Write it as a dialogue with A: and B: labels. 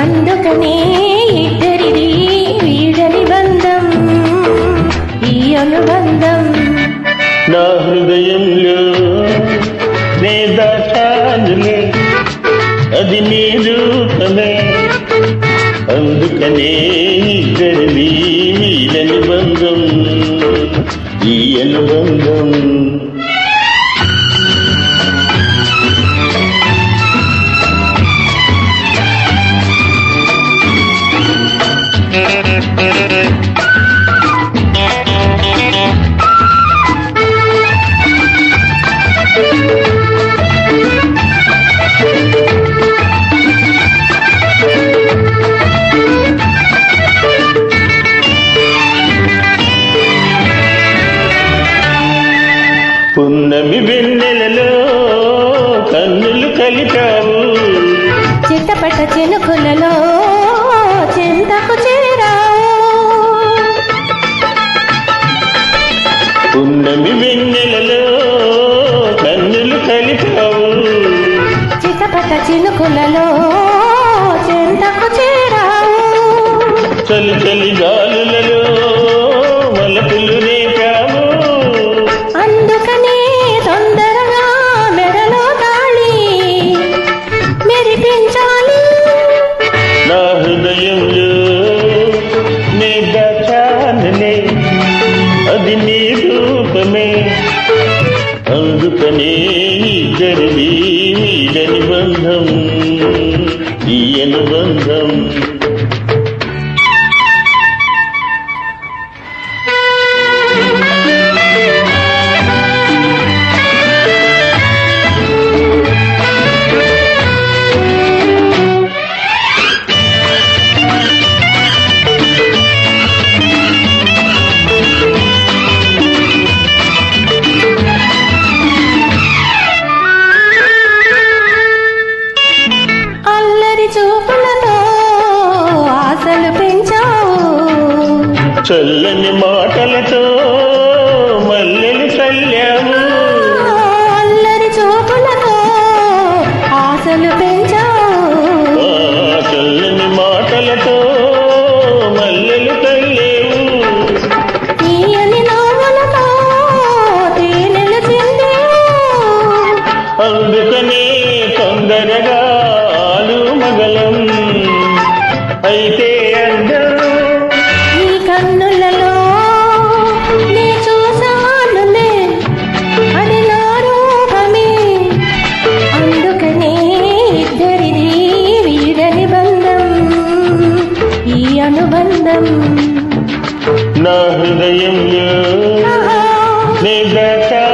A: అందుకనే ఇద్దరిది వీడని బంధం, ఈ అనుబంధం.
B: నా హృదయంలో నే దాచానులే, అది నీ రూపమే. అందుకనే ఇద్దరిది వీడని బంధం, ఈ అనుబంధం. పున్నమి వెన్నెలలో కన్నులు కలిపావు,
A: చిట్టపట్ట చెనుకులలో చింతకు చేరావు.
B: పున్నమి వెన్నెలలో కన్నులు కలిపావు,
A: చిట్టపట్ట చినుకులలో చింతకు చేరావు.
B: చలి చలి గాలులలో మలపులు రేపావు,
A: అందుకనే తొందరగా మెడలో తాళి మెరిపించాలి.
B: నా హృదయంలో నీ దాచానులే, అది నీ రూపమే. అందుకనే ఇద్దరిది వీడని బంధం, ఈ అనుబంధం.
A: చూపులతో ఆశలు పెంచావు,
B: చల్లని మాటలతో మల్లెలు చల్లావు.
A: అల్లరి చూపులతో ఆశలు పెంచావు,
B: చల్లని మాటలతో మల్లెలు చల్లేవు.
A: తీయని నవ్వులతో తేనెలు చిందేవు.
B: అందుకనే తొందరగా మగలం అయితే అందం.
A: నీ కన్నులలో నే చూసానులే, అది నా రూపమే. అందుకనే ఇద్దరిది వీడని బంధం, ఈ అనుబంధం.
B: నా హృదయంలో నీ దాచా